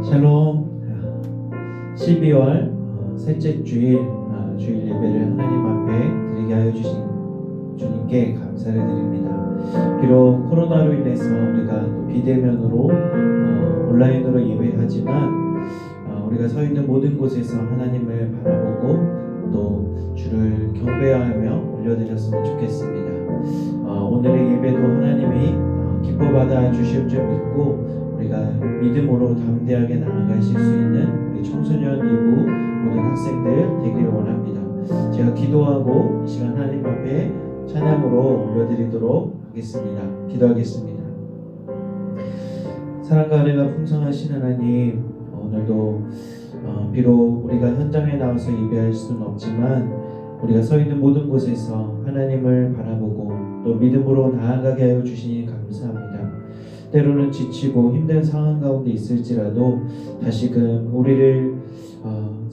샬롬. 12월 셋째 주일 주일 예배를 하나님 앞에 드리게 하여 주신 주님께 감사를 드립니다. 비록 코로나로 인해서 우리가 또 비대면으로 온라인으로 예배하지만 우리가 서 있는 모든 곳에서 하나님을 바라보고 또 주를 경배하며 올려드렸으면 좋겠습니다. 오늘의 예배도 하나님이 기뻐 받아 주실 줄 믿고 우리가 믿음으로 담대하게 나아가실 수 있는 우리 청소년 이후 모든 학생들 되기를 원합니다. 제가 기도하고 이 시간 하나님 앞에 찬양으로 올려드리도록 하겠습니다. 기도하겠습니다. 사랑과 은혜가 풍성하신 하나님, 오늘도 비록 우리가 현장에 나와서 예배할 수는 없지만 우리가 서 있는 모든 곳에서 하나님을 바라보고 또 믿음으로 나아가게 하여 주시니 감사합니다. 때로는 지치고 힘든 상황 가운데 있을지라도 다시금 우리를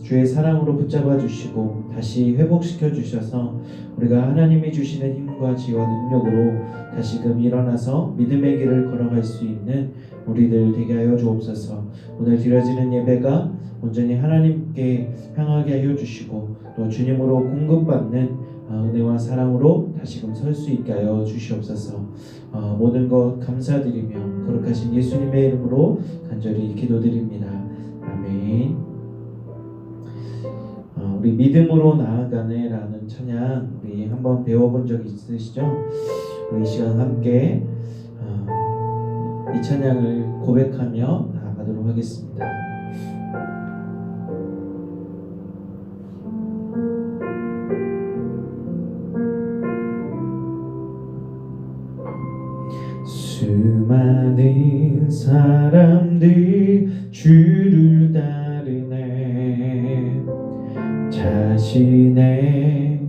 주의 사랑으로 붙잡아 주시고 다시 회복시켜 주셔서 우리가 하나님이 주시는 힘과 지혜와 능력으로 다시금 일어나서 믿음의 길을 걸어갈 수 있는 우리들 되게 하여 주옵소서. 오늘 드려지는 예배가 온전히 하나님께 향하게 하여 주시고 또 주님으로 공급받는 은혜와 사랑으로 다시금 설 수 있게 하여 주시옵소서. 모든 것 감사드리며 거룩하신 예수님의 이름으로 간절히 기도드립니다. 아멘. 우리 믿음으로 나아가네 라는 찬양 우리 한번 배워본 적 있으시죠? 우리 이 시간 함께 이 찬양을 고백하며 나아가도록 하겠습니다. 수많은 사람들 주를 따르네. 자신의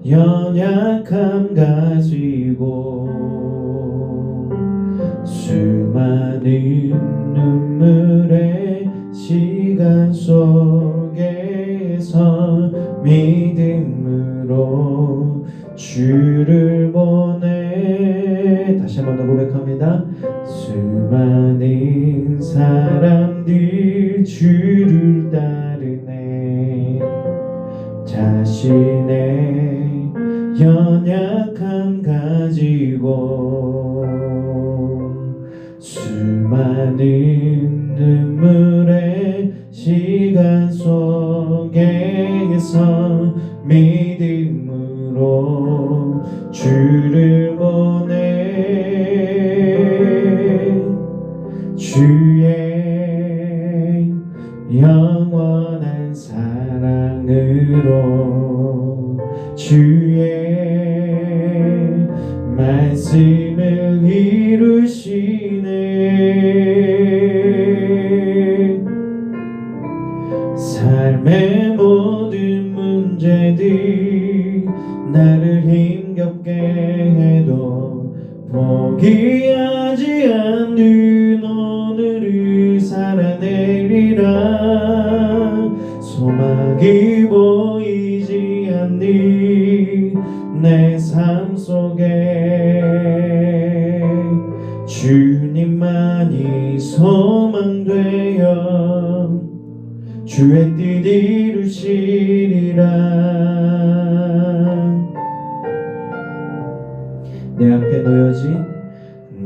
연약함 가지고 수많은 눈물의 시간 속에서 믿음으로 주를 보내. 다시 한 번 더 고백합니다. 수많은 사람들 주를 따르네. 자신의 연약함 가지고 수많은 눈물의 시간 속에서 믿음으로 주를 보내. 주의 영원한 사랑으로 주의 말씀을 이루시네. 삶의 모든 문제들 나를 힘겹게 해도 포기하지 않는 오늘을 살아내리라. 소망이 보이지 않는 내 삶 속에 주님만이 소망되어 주의 뜻 이루시리라.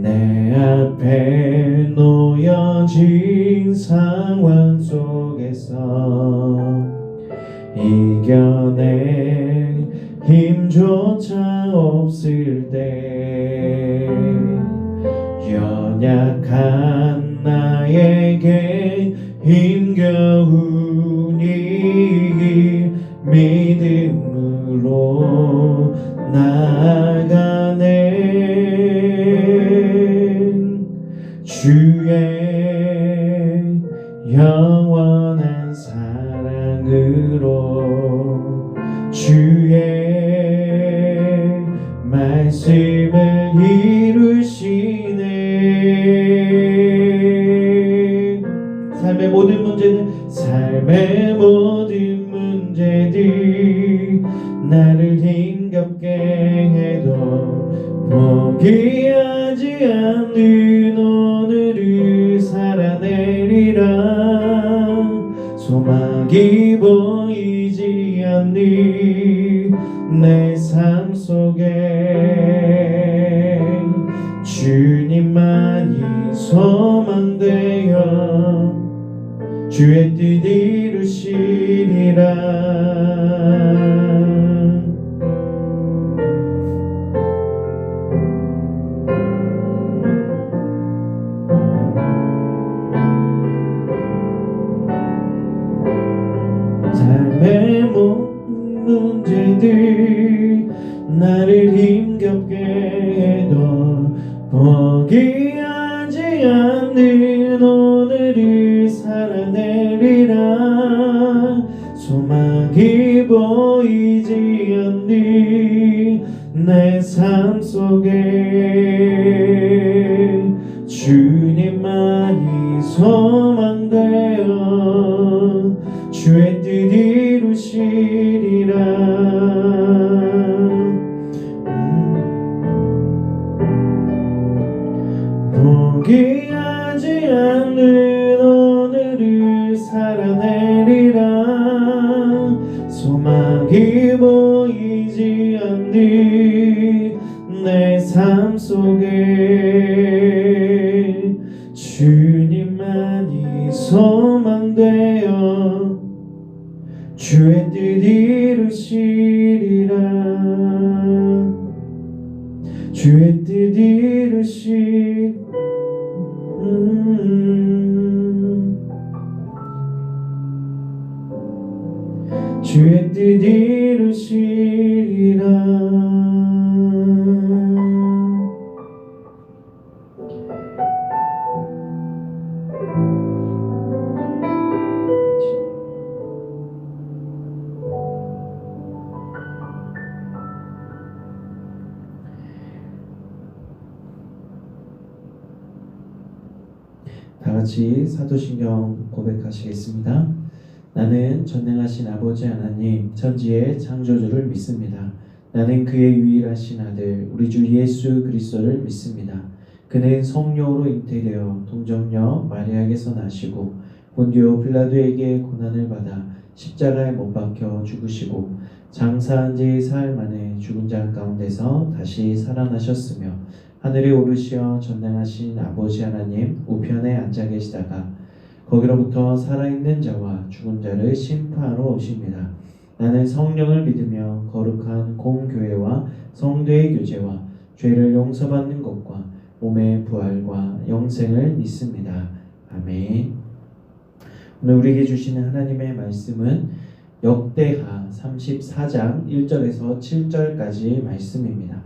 내 앞에 놓여진 상황 속에서 이겨낼 힘조차 없을 때 연약한 나에게 힘겨우니 믿음으로 나아가네. 주의 영원한 사랑으로 주의 말씀을 이루시네. 삶의 모든 문제들 나를 힘겹게 해도 포기하지 않는 주의 뜻 이루시리라. 삶의 모든 문제들 나를 힘겹게 해도 포기하지 않는 오늘을 살아내리라. 소망이 보이지 않는 내 삶 속에 주님만이 소망되어 주의 뜻 이루시리라. 포기하지 않는 오늘을 살아내리라. 소망이 보이지 않는 내 삶 속에 주님만이 소망되어 주의 뜻 이루시리라. 주의 뜻 이루시리라. 주의 뜻 이루시리라. 다 같이 사도신경 고백하시겠습니다. 나는 전능하신 아버지 하나님 천지의 창조주를 믿습니다. 나는 그의 유일하신 아들 우리 주 예수 그리스도를 믿습니다. 그는 성령으로 잉태되어 동정녀 마리아에게서 나시고 본디오 빌라도에게 고난을 받아 십자가에 못 박혀 죽으시고 장사한 지 사흘 만에 죽은 자 가운데서 다시 살아나셨으며 하늘에 오르시어 전능하신 아버지 하나님 우편에 앉아 계시다가 거기로부터 살아있는 자와 죽은 자를 심판하러 오십니다. 나는 성령을 믿으며 거룩한 공교회와 성도의 교제와 죄를 용서받는 것과 몸의 부활과 영생을 믿습니다. 아멘. 오늘 우리에게 주시는 하나님의 말씀은 역대하 34장 1절에서 7절까지 말씀입니다.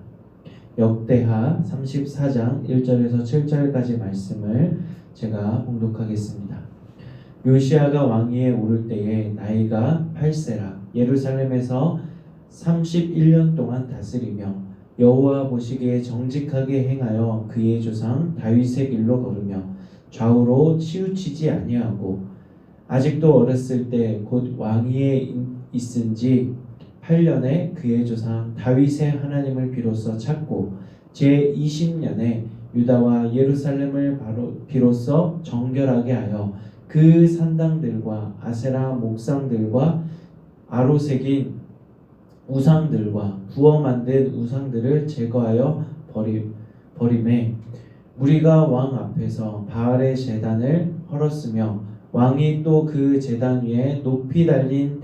역대하 34장 1절에서 7절까지 말씀을 제가 봉독하겠습니다. 요시아가 왕위에 오를 때에 나이가 8세라 예루살렘에서 31년 동안 다스리며 여호와 보시기에 정직하게 행하여 그의 조상 다윗의 길로 걸으며 좌우로 치우치지 아니하고 아직도 어렸을 때 곧 왕위에 있은지 8년에 그의 조상 다윗의 하나님을 비로소 찾고 제20년에 유다와 예루살렘을 비로소 정결하게 하여 그 산당들과 아세라 목상들과 아로 새긴 우상들과 부어 만든 우상들을 제거하여 버림에 무리가 왕 앞에서 바알의 제단을 헐었으며 왕이 또 그 제단 위에 높이 달린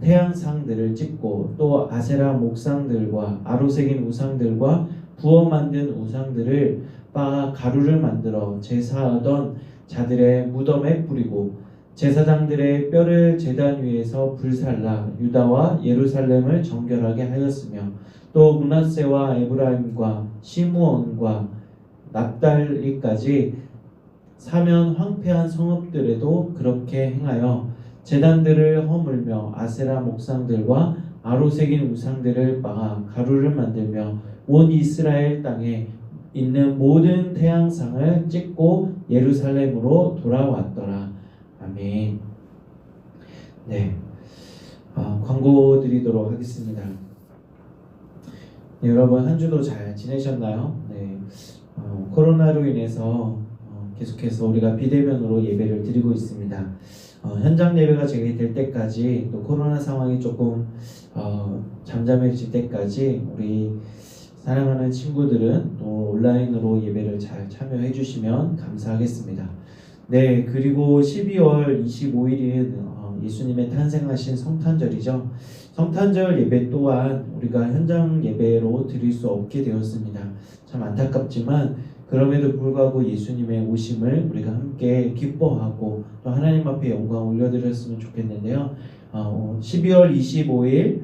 태양상들을 찍고 또 아세라 목상들과 아로 새긴 우상들과 부어 만든 우상들을 빻아 가루를 만들어 제사하던 자들의 무덤에 뿌리고 제사장들의 뼈를 제단 위에서 불살라 유다와 예루살렘을 정결하게 하였으며 또 므낫세와 에브라임과 시므온과 납달리까지 사면 황폐한 성읍들에도 그렇게 행하여 제단들을 허물며 아세라 목상들과 아로 새긴 우상들을 빻아 가루를 만들며 온 이스라엘 땅에 있는 모든 태양상을 찍고 예루살렘으로 돌아왔더라. 아멘. 네, 광고 드리도록 하겠습니다. 네, 여러분 한 주도 잘 지내셨나요? 네, 코로나로 인해서 계속해서 우리가 비대면으로 예배를 드리고 있습니다. 현장 예배가 재개될 때까지 또 코로나 상황이 조금 잠잠해질 때까지 우리 사랑하는 친구들은 또 온라인으로 예배를 잘 참여해 주시면 감사하겠습니다. 네, 그리고 12월 25일은 예수님의 탄생하신 성탄절이죠. 성탄절 예배 또한 우리가 현장 예배로 드릴 수 없게 되었습니다. 참 안타깝지만 그럼에도 불구하고 예수님의 오심을 우리가 함께 기뻐하고 또 하나님 앞에 영광 올려드렸으면 좋겠는데요. 12월 25일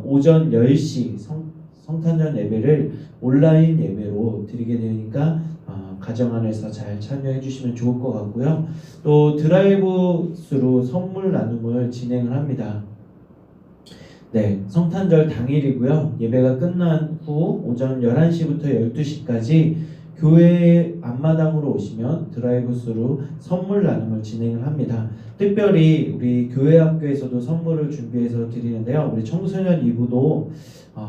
오전 10시 성탄절 예배를 온라인 예배로 드리게 되니까 가정 안에서 잘 참여해 주시면 좋을 것 같고요. 또 드라이브스루 선물 나눔을 진행을 합니다. 네, 성탄절 당일이고요. 예배가 끝난 후 오전 11시부터 12시까지 교회 앞마당으로 오시면 드라이브스루 선물 나눔을 진행을 합니다. 특별히 우리 교회 학교에서도 선물을 준비해서 드리는데요. 우리 청소년 2부도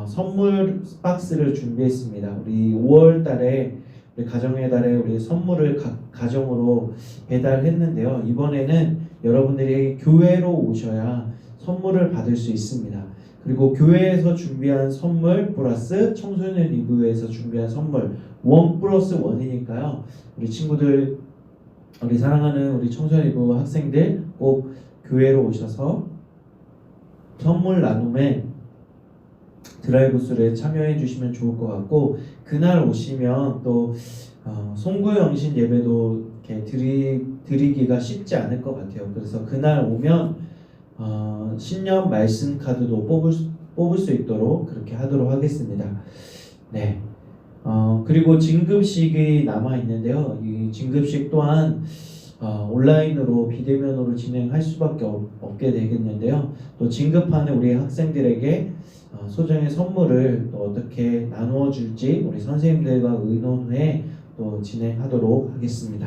선물 박스를 준비했습니다. 우리 5월 달에 우리 가정의 달에 우리 선물을 각 가정으로 배달했는데요. 이번에는 여러분들이 교회로 오셔야 선물을 받을 수 있습니다. 그리고 교회에서 준비한 선물 플러스 청소년 리뷰에서 준비한 선물 1+1이니까요. 우리 친구들, 우리 사랑하는 우리 청소년 리뷰 학생들 꼭 교회로 오셔서 선물 나눔에 드라이브스루에 참여해 주시면 좋을 것 같고, 그날 오시면 또 송구영신 예배도 이렇게 드리기가 쉽지 않을 것 같아요. 그래서 그날 오면 신년 말씀 카드도 뽑을 수 있도록 그렇게 하도록 하겠습니다. 네. 그리고 진급식이 남아 있는데요. 이 진급식 또한 온라인으로 비대면으로 진행할 수밖에 없게 되겠는데요. 또 진급하는 우리 학생들에게 소정의 선물을 또 어떻게 나누어 줄지 우리 선생님들과 의논 후에 또 진행하도록 하겠습니다.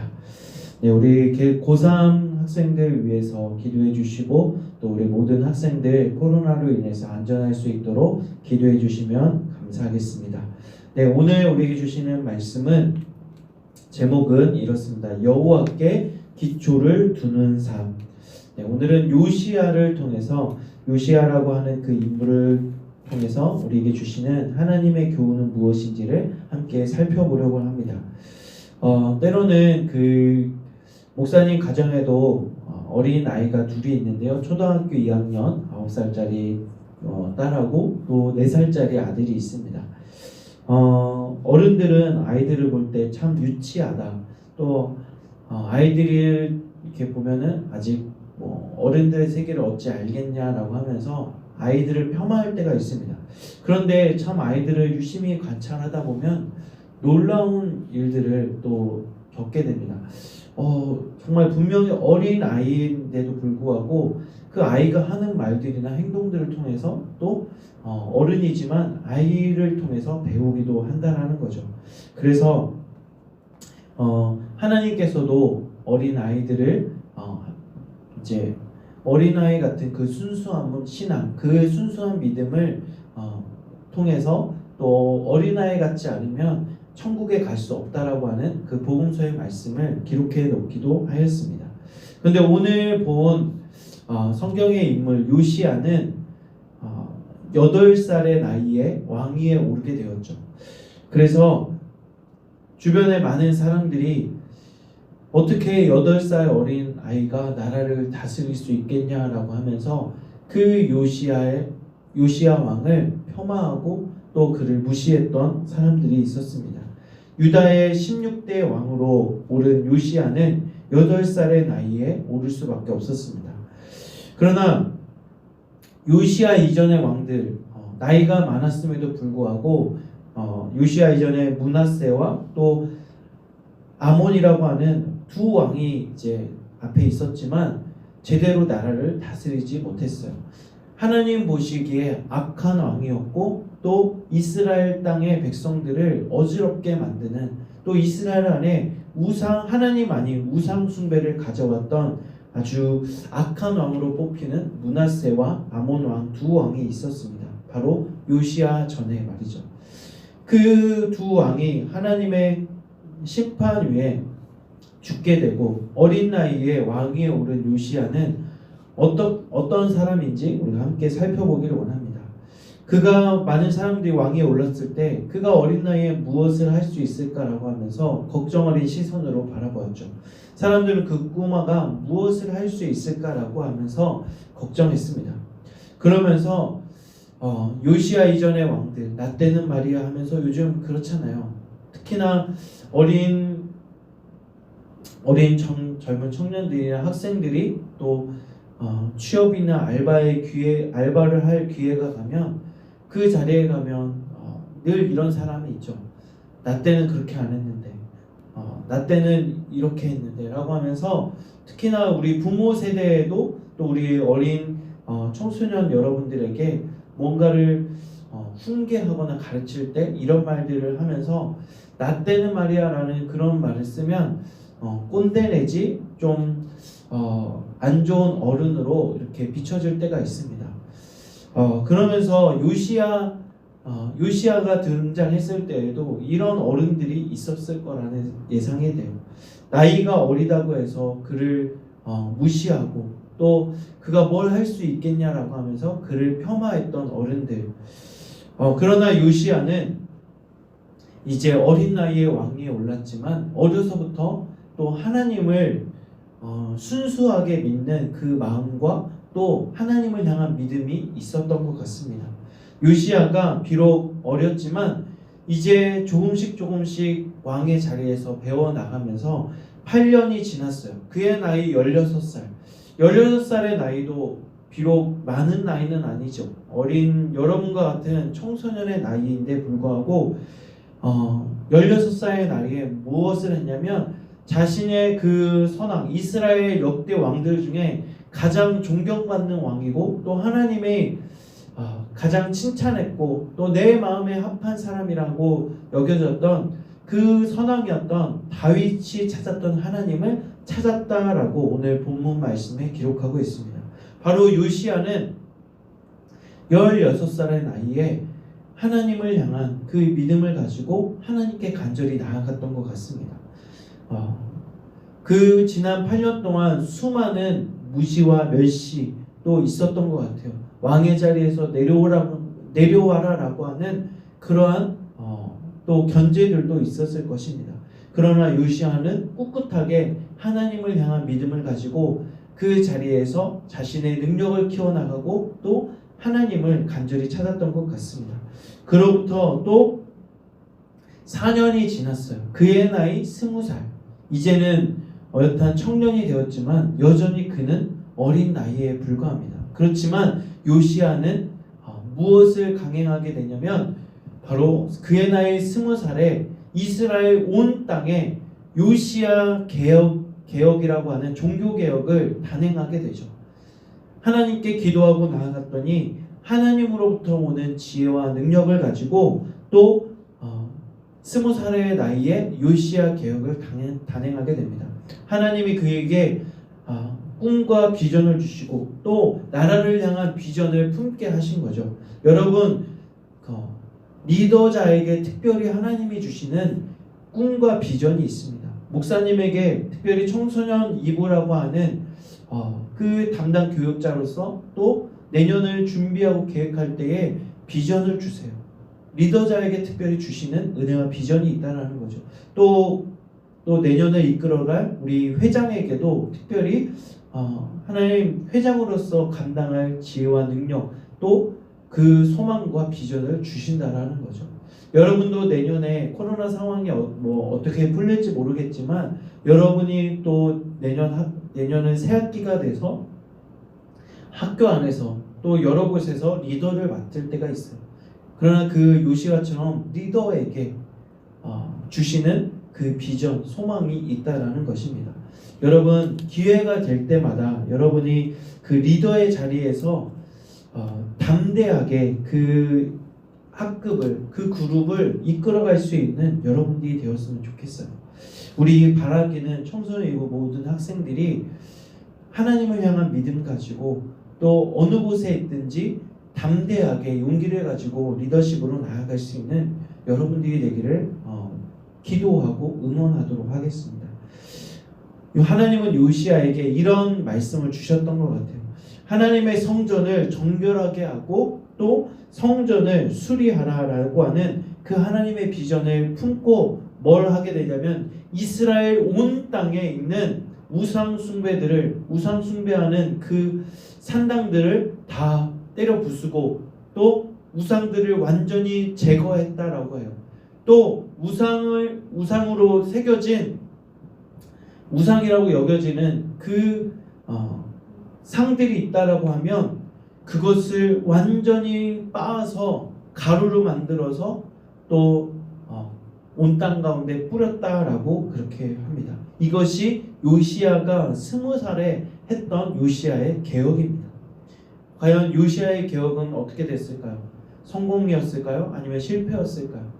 네, 우리 고3 학생들 위해서 기도해 주시고 또 우리 모든 학생들 코로나로 인해서 안전할 수 있도록 기도해 주시면 감사하겠습니다. 네, 오늘 우리에게 주시는 말씀은 제목은 이렇습니다. 여호와께 기초를 두는 삶. 네, 오늘은 요시야를 통해서 요시야라고 하는 그 인물을 통해서 우리에게 주시는 하나님의 교훈은 무엇인지를 함께 살펴보려고 합니다. 때로는 그 목사님 가정에도 어린 아이가 둘이 있는데요. 초등학교 2학년 9살짜리 딸하고 또 4살짜리 아들이 있습니다. 어른들은 아이들을 볼 때 참 유치하다. 또 아이들을 이렇게 보면은 아직 어른들의 세계를 어찌 알겠냐라고 하면서 아이들을 폄하할 때가 있습니다. 그런데 참 아이들을 유심히 관찰하다 보면 놀라운 일들을 또 겪게 됩니다. 정말 분명히 어린 아이인데도 불구하고 그 아이가 하는 말들이나 행동들을 통해서 또 어른이지만 아이를 통해서 배우기도 한다는 거죠. 그래서 하나님께서도 어린 아이들을 이제 어린아이 같은 그 순수한 신앙, 그 순수한 믿음을 통해서 또 어린아이 같지 않으면 천국에 갈 수 없다라고 하는 그 복음서의 말씀을 기록해 놓기도 하였습니다. 그런데 오늘 본 성경의 인물 요시야는 8살의 나이에 왕위에 오르게 되었죠. 그래서 주변의 많은 사람들이 어떻게 8살 어린 아이가 나라를 다스릴 수 있겠냐라고 하면서 그 요시야 왕을 폄하하고 또 그를 무시했던 사람들이 있었습니다. 유다의 16대 왕으로 오른 요시야는 8살의 나이에 오를 수밖에 없었습니다. 그러나 요시야 이전의 왕들 나이가 많았음에도 불구하고 요시야 이전의 므낫세와 또 아몬이라고 하는 두 왕이 이제 앞에 있었지만 제대로 나라를 다스리지 못했어요. 하나님 보시기에 악한 왕이었고 또 이스라엘 땅의 백성들을 어지럽게 만드는 또 이스라엘 안에 하나님 아닌 우상 숭배를 가져왔던 아주 악한 왕으로 뽑히는 므낫세와 아몬 왕 두 왕이 있었습니다. 바로 요시야 전에 말이죠. 그 두 왕이 하나님의 심판 위에 죽게 되고 어린 나이에 왕위에 오른 요시야는 어떤 사람인지 우리가 함께 살펴보기를 원합니다. 그가 많은 사람들이 왕위에 올랐을 때 그가 어린 나이에 무엇을 할 수 있을까라고 하면서 걱정 어린 시선으로 바라보았죠. 사람들은 그 꼬마가 무엇을 할 수 있을까라고 하면서 걱정했습니다. 그러면서 요시야 이전의 왕들, 나 때는 말이야 하면서 요즘 그렇잖아요. 특히나 젊은 청년들이나 학생들이 또 취업이나 알바를 할 기회가 가면 그 자리에 가면 늘 이런 사람이 있죠. 나 때는 그렇게 안 했는데, 나 때는 이렇게 했는데 라고 하면서 특히나 우리 부모 세대에도 또 우리 어린 청소년 여러분들에게 뭔가를 훈계하거나 가르칠 때 이런 말들을 하면서 나 때는 말이야 라는 그런 말을 쓰면 꼰대 내지 좀 안 좋은 어른으로 이렇게 비춰질 때가 있습니다. 그러면서 요시야가 등장했을 때에도 이런 어른들이 있었을 거라는 예상이 돼요. 나이가 어리다고 해서 그를 무시하고 또 그가 뭘 할 수 있겠냐라고 하면서 그를 폄하했던 어른들. 그러나 요시야는 이제 어린 나이에 왕위에 올랐지만 어려서부터 또 하나님을 순수하게 믿는 그 마음과 또 하나님을 향한 믿음이 있었던 것 같습니다. 요시야가 비록 어렸지만 이제 조금씩 왕의 자리에서 배워나가면서 8년이 지났어요. 그의 나이 16살. 16살의 나이도 비록 많은 나이는 아니죠. 어린 여러분과 같은 청소년의 나이인데 불구하고 16살의 나이에 무엇을 했냐면 자신의 그 선왕 이스라엘 역대 왕들 중에 가장 존경받는 왕이고 또 하나님의 가장 칭찬했고 또 내 마음에 합한 사람이라고 여겨졌던 그 선왕이었던 다윗이 찾았던 하나님을 찾았다라고 오늘 본문 말씀에 기록하고 있습니다. 바로 요시야는 16살의 나이에 하나님을 향한 그 믿음을 가지고 하나님께 간절히 나아갔던 것 같습니다. 그 지난 8년 동안 수많은 무시와 멸시도 있었던 것 같아요. 왕의 자리에서 내려와라라고 하는 그러한 또 견제들도 있었을 것입니다. 그러나 요시야는 꿋꿋하게 하나님을 향한 믿음을 가지고 그 자리에서 자신의 능력을 키워나가고 또 하나님을 간절히 찾았던 것 같습니다. 그로부터 또 4년이 지났어요. 그의 나이 20살. 이제는 어엿한 청년이 되었지만 여전히 그는 어린 나이에 불과합니다. 그렇지만 요시야는 무엇을 강행하게 되냐면 바로 그의 나이 20살에 이스라엘 온 땅에 요시야 개혁이라고 하는 종교 개혁을 단행하게 되죠. 하나님께 기도하고 나아갔더니 하나님으로부터 오는 지혜와 능력을 가지고 또 20살의 나이에 요시야 개혁을 단행하게 됩니다. 하나님이 그에게 꿈과 비전을 주시고 또 나라를 향한 비전을 품게 하신 거죠. 여러분, 리더자에게 특별히 하나님이 주시는 꿈과 비전이 있습니다. 목사님에게 특별히 청소년 2부라고 하는 그 담당 교육자로서 또 내년을 준비하고 계획할 때에 비전을 주세요. 리더자에게 특별히 주시는 은혜와 비전이 있다는 거죠. 또 내년을 이끌어갈 우리 회장에게도 특별히 하나님 회장으로서 감당할 지혜와 능력 또 그 소망과 비전을 주신다라는 거죠. 여러분도 내년에 코로나 상황이 어떻게 풀릴지 모르겠지만 여러분이 또 내년은 새 학기가 돼서 학교 안에서 또 여러 곳에서 리더를 맡을 때가 있어요. 그러나 그 요시야처럼 리더에게 주시는 그 비전, 소망이 있다라는 것입니다. 여러분, 기회가 될 때마다 여러분이 그 리더의 자리에서 담대하게 그 학급을, 그 그룹을 이끌어갈 수 있는 여러분들이 되었으면 좋겠어요. 우리 바라기는 청소년이고 모든 학생들이 하나님을 향한 믿음 가지고 또 어느 곳에 있든지 담대하게 용기를 가지고 리더십으로 나아갈 수 있는 여러분들이 되기를 기도하고 응원하도록 하겠습니다. 하나님은 요시야에게 이런 말씀을 주셨던 것 같아요. 하나님의 성전을 정결하게 하고 또 성전을 수리하라라고 하는 그 하나님의 비전을 품고 뭘 하게 되냐면 이스라엘 온 땅에 있는 우상 숭배하는 그 산당들을 다 때려 부수고 또 우상들을 완전히 제거했다라고 해요. 또 우상으로 새겨진 우상이라고 여겨지는 그 상들이 있다라고 하면 그것을 완전히 빻아서 가루로 만들어서 또 온 땅 가운데 뿌렸다라고 그렇게 합니다. 이것이 요시야가 20살에 했던 요시야의 개혁입니다. 과연 요시야의 개혁은 어떻게 됐을까요? 성공이었을까요? 아니면 실패였을까요?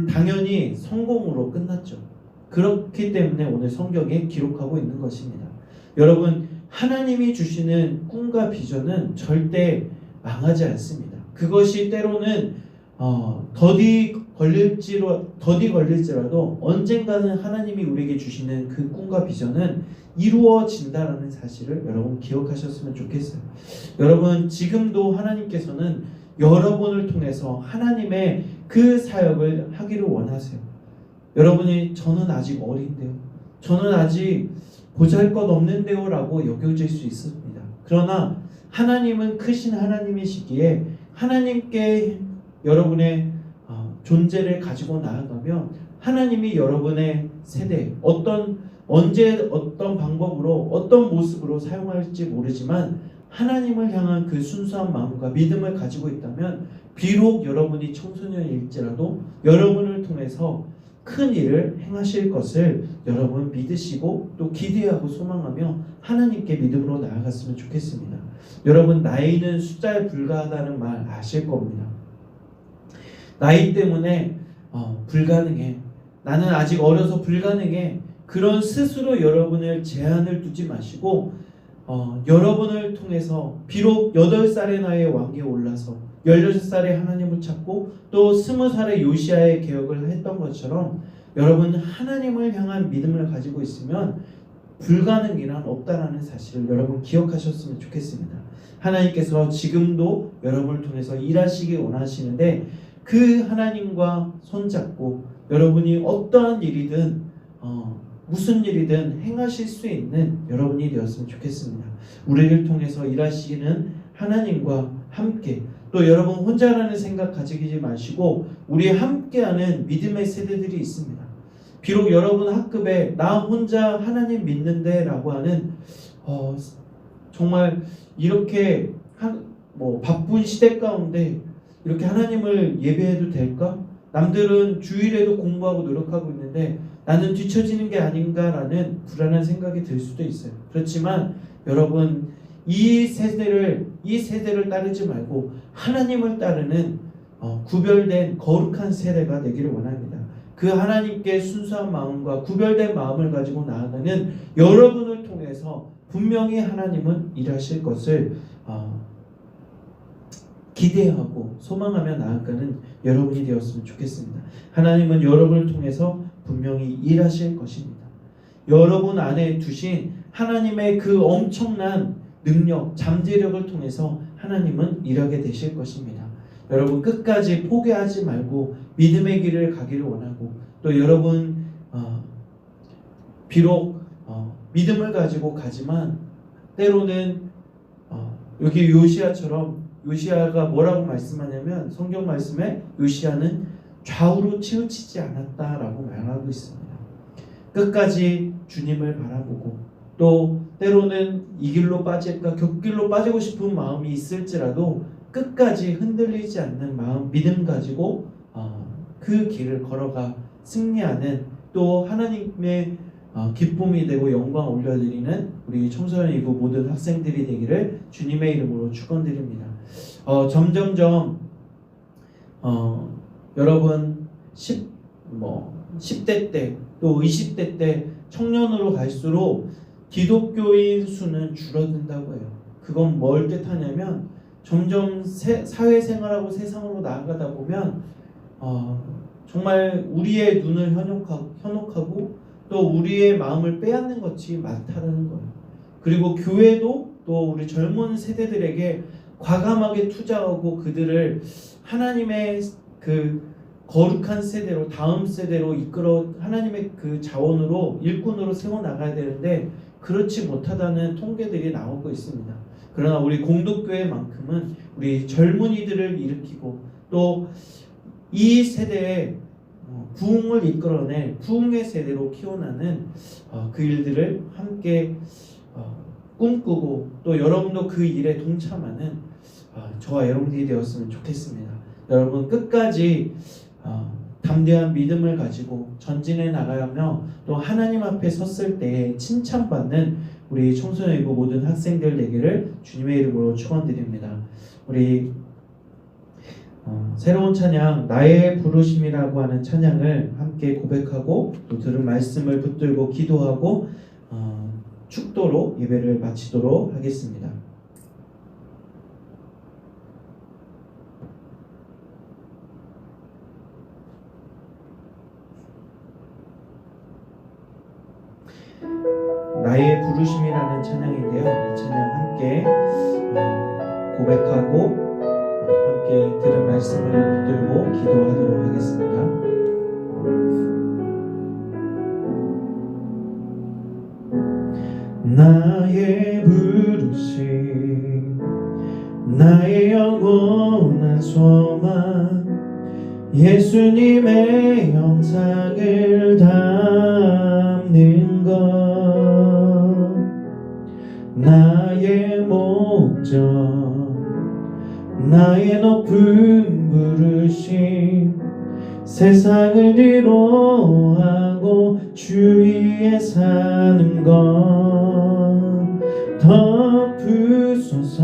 당연히 성공으로 끝났죠. 그렇기 때문에 오늘 성경에 기록하고 있는 것입니다. 여러분, 하나님이 주시는 꿈과 비전은 절대 망하지 않습니다. 그것이 때로는 더디 걸릴지라도 언젠가는 하나님이 우리에게 주시는 그 꿈과 비전은 이루어진다라는 사실을 여러분 기억하셨으면 좋겠어요. 여러분, 지금도 하나님께서는 여러분을 통해서 하나님의 그 사역을 하기를 원하세요. 여러분이 저는 아직 어린데요, 저는 아직 보잘것없는데요 라고 여겨질 수 있습니다. 그러나 하나님은 크신 하나님이시기에 하나님께 여러분의 존재를 가지고 나아가면 하나님이 여러분의 세대 언제 어떤 방법으로 어떤 모습으로 사용할지 모르지만 하나님을 향한 그 순수한 마음과 믿음을 가지고 있다면 비록 여러분이 청소년일지라도 여러분을 통해서 큰 일을 행하실 것을 여러분 믿으시고 또 기대하고 소망하며 하나님께 믿음으로 나아갔으면 좋겠습니다. 여러분, 나이는 숫자에 불과하다는 말 아실 겁니다. 나이 때문에 불가능해, 나는 아직 어려서 불가능해, 그런 스스로 여러분을 제한을 두지 마시고 여러분을 통해서 비록 8살의 나이에 왕위에 올라서 16살에 하나님을 찾고 또 20살에 요시야의 개혁을 했던 것처럼 여러분 하나님을 향한 믿음을 가지고 있으면 불가능이란 없다라는 사실을 여러분 기억하셨으면 좋겠습니다. 하나님께서 지금도 여러분을 통해서 일하시기 원하시는데 그 하나님과 손잡고 여러분이 어떠한 일이든 무슨 일이든 행하실 수 있는 여러분이 되었으면 좋겠습니다. 우리를 통해서 일하시는 하나님과 함께 또 여러분 혼자라는 생각 가지지 마시고 우리 함께하는 믿음의 세대들이 있습니다. 비록 여러분 학급에 나 혼자 하나님 믿는데 라고 하는 정말 이렇게 바쁜 시대 가운데 이렇게 하나님을 예배해도 될까? 남들은 주일에도 공부하고 노력하고 있는데 나는 뒤처지는 게 아닌가라는 불안한 생각이 들 수도 있어요. 그렇지만 여러분 이 세대를 따르지 말고 하나님을 따르는 구별된 거룩한 세대가 되기를 원합니다. 그 하나님께 순수한 마음과 구별된 마음을 가지고 나아가는 여러분을 통해서 분명히 하나님은 일하실 것을 기대하고 소망하며 나아가는 여러분이 되었으면 좋겠습니다. 하나님은 여러분을 통해서 분명히 일하실 것입니다. 여러분 안에 두신 하나님의 그 엄청난 능력, 잠재력을 통해서 하나님은 일하게 되실 것입니다. 여러분 끝까지 포기하지 말고 믿음의 길을 가기를 원하고 또 여러분 비록 믿음을 가지고 가지만 때로는 여기 요시야가 뭐라고 말씀하냐면 성경 말씀에 요시야는 좌우로 치우치지 않았다라고 말하고 있습니다. 끝까지 주님을 바라보고 또 때로는 이 길로 빠질까 곁길로 빠지고 싶은 마음이 있을지라도 끝까지 흔들리지 않는 마음, 믿음 가지고 그 길을 걸어가 승리하는 또 하나님의 기쁨이 되고 영광 올려드리는 우리 청소년 이부 모든 학생들이 되기를 주님의 이름으로 축원드립니다. 점점점 여러분 10대 때 또 20대 때 청년으로 갈수록 기독교인 수는 줄어든다고 해요. 그건 뭘 뜻하냐면 점점 사회생활하고 세상으로 나아가다 보면 정말 우리의 눈을 현혹하고 또 우리의 마음을 빼앗는 것이 많다는 거예요. 그리고 교회도 또 우리 젊은 세대들에게 과감하게 투자하고 그들을 하나님의 그 거룩한 세대로, 다음 세대로 이끌어 하나님의 그 자원으로, 일꾼으로 세워나가야 되는데 그렇지 못하다는 통계들이 나오고 있습니다. 그러나 우리 공동교회만큼은 우리 젊은이들을 일으키고 또 이 세대에 부흥을 이끌어낼 부흥의 세대로 키워나는 그 일들을 함께 꿈꾸고 또 여러분도 그 일에 동참하는 저와 여러분들이 되었으면 좋겠습니다. 여러분 끝까지 담대한 믿음을 가지고 전진해 나가며 또 하나님 앞에 섰을 때 칭찬받는 우리 청소년이고 모든 학생들 되기를 주님의 이름으로 축원드립니다. 우리 새로운 찬양 나의 부르심이라고 하는 찬양을 함께 고백하고 또 들은 말씀을 붙들고 기도하고 축도로 예배를 마치도록 하겠습니다. 나의 부르심이라는 찬양인데요. 이 찬양 함께 고백하고 함께 들은 말씀을 붙들고 기도하도록 하겠습니다. 나의 부르심 나의 영원한 소망 예수님의 형상을 담는 것 나의 목적 나의 높은 부르심 세상을 뒤로하고 주 위에 사는 것 덮으소서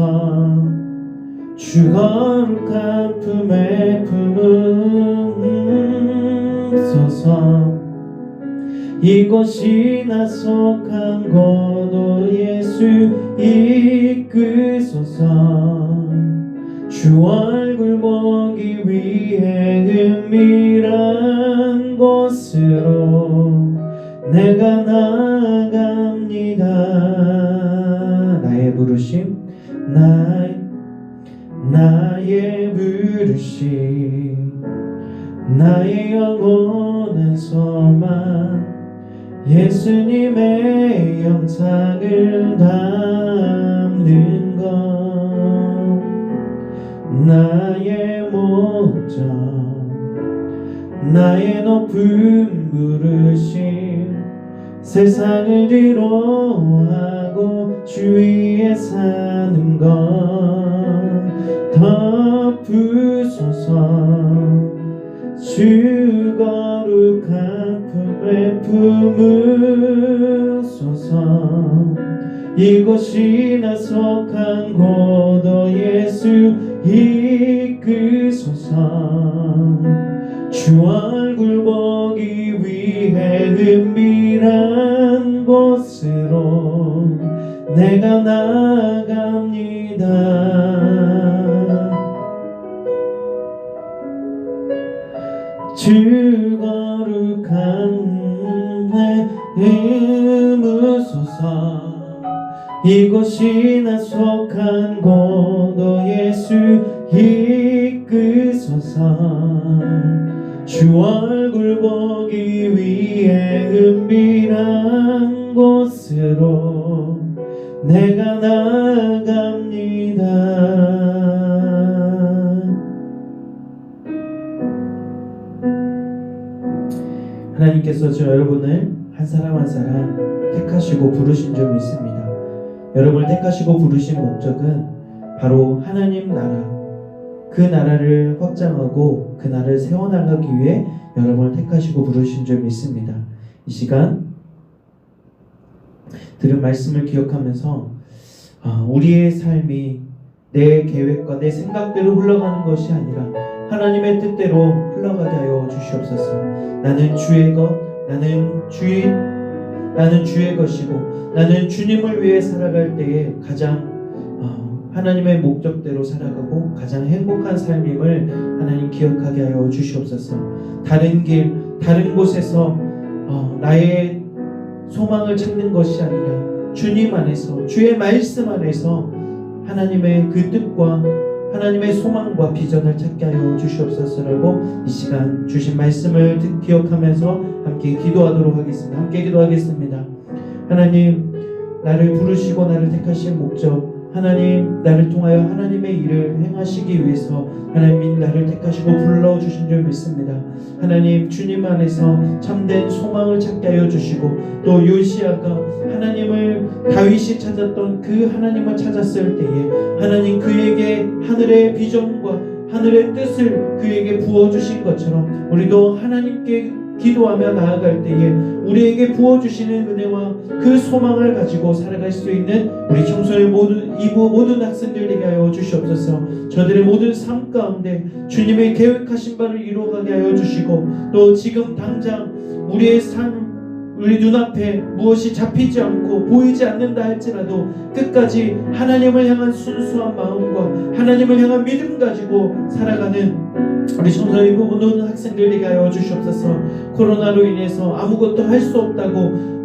주 거룩한 품에 품으소서 이곳이 나 속한 곳도 예수 이끄소서 주 얼굴 보기 위해 은밀한 곳으로 내가 나아갑니다. 나의 부르심 나의 부르심 나의 영원한 소망 예수님의 형상을 담는 것 나의 목적 나의 높은 부르심 세상을 뒤로하고 주 위에 사는 것 덮으소서 주 거룩한 품에 품으소서 이곳이 나 속한 곳도 예수 이끄소서 주 얼굴 보기 위해 은밀한 곳으로 내가 나아갑니다. 주 거룩한 내 음으소서 이곳이 나 속한 곳도 예수 이끄소서 주 얼굴 보기 위해 은밀한 곳으로 내가 나아갑니다. 하나님께서 저 여러분을 한 사람 한 사람 택하시고 부르신 줄 믿습니다. 여러분을 택하시고 부르신 목적은 바로 하나님 나라, 그 나라를 확장하고 그 나라를 세워나가기 위해 여러분을 택하시고 부르신 줄 믿습니다. 이 시간 들은 말씀을 기억하면서 우리의 삶이 내 계획과 내 생각대로 흘러가는 것이 아니라 하나님의 뜻대로 흘러가게 하여 주시옵소서. 나는 주의 것, 나는 주의 것이고 나는 주님을 위해 살아갈 때에 가장 하나님의 목적대로 살아가고 가장 행복한 삶임을 하나님 기억하게 하여 주시옵소서. 다른 길, 다른 곳에서 나의 소망을 찾는 것이 아니라 주님 안에서, 주의 말씀 안에서 하나님의 그 뜻과 하나님의 소망과 비전을 찾게 하여 주시옵소서라고 이 시간 주신 말씀을 기억하면서 함께 기도하도록 하겠습니다. 함께 기도하겠습니다. 하나님, 나를 부르시고 나를 택하신 목적, 하나님 나를 통하여 하나님의 일을 행하시기 위해서 하나님이 나를 택하시고 불러주신 줄 믿습니다. 하나님, 주님 안에서 참된 소망을 찾게 하여 주시고, 또 요시아가 하나님을 다윗이 찾았던 그 하나님을 찾았을 때에 하나님 그에게 하늘의 비전과 하늘의 뜻을 그에게 부어주신 것처럼 우리도 하나님께 기도하며 나아갈 때에 우리에게 부어주시는 은혜와 그 소망을 가지고 살아갈 수 있는 우리 청소년 모든 이부 모든 학생들 되게 하여 주시옵소서. 저들의 모든 삶 가운데 주님의 계획하신 바를 이루어가게 하여 주시고, 또 지금 당장 우리의 삶 우리 눈앞에 무엇이 잡히지 않고 보이지 않는다 할지라도 끝까지 하나님을 향한 순수한 마음과 하나님을 향한 믿음 가지고 살아가는 우리 청소년 모든 학생들 되게 하여 주시옵소서. 코로나로 인해서 아무것도 할 수 없다고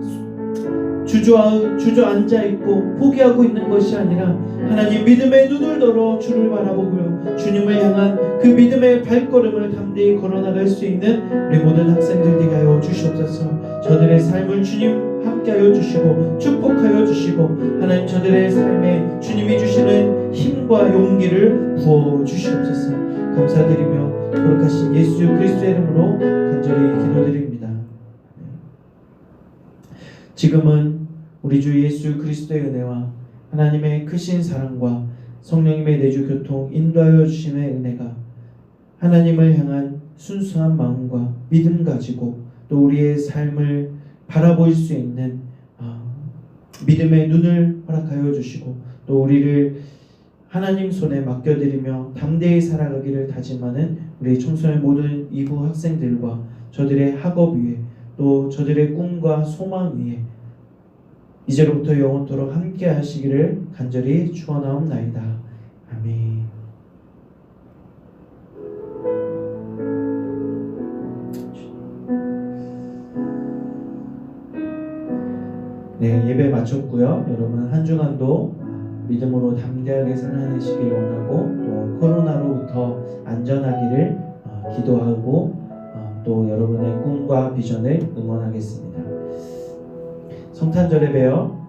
주저앉아 있고 포기하고 있는 것이 아니라 하나님 믿음의 눈을 들어 주를 바라보고요, 주님을 향한 그 믿음의 발걸음을 담대히 걸어나갈 수 있는 우리 모든 학생들 되게 하여 주시옵소서. 저들의 삶을 주님 함께하여 주시고 축복하여 주시고, 하나님 저들의 삶에 주님이 주시는 힘과 용기를 부어 주시옵소서. 감사드리며 거룩하신 예수 그리스도의 이름으로 간절히 기도드립니다. 지금은 우리 주 예수 그리스도의 은혜와 하나님의 크신 사랑과 성령님의 내주 교통 인도하여 주심의 은혜가 하나님을 향한 순수한 마음과 믿음 가지고 또 우리의 삶을 바라볼 수 있는 믿음의 눈을 허락하여 주시고, 또 우리를 하나님 손에 맡겨드리며 담대히 살아가기를 다짐하는 우리 청소년 모든 이부 학생들과 저들의 학업 위에 또 저들의 꿈과 소망 위에 이제로부터 영원토록 함께 하시기를 간절히 축원하옵나이다. 아멘. 네, 예배 마쳤고요. 여러분 한 주간도 믿음으로 담대하게 살아내시길 원하고, 또 코로나로부터 안전하기를 기도하고, 또 여러분의 꿈과 비전을 응원하겠습니다. 성탄절에 봬요.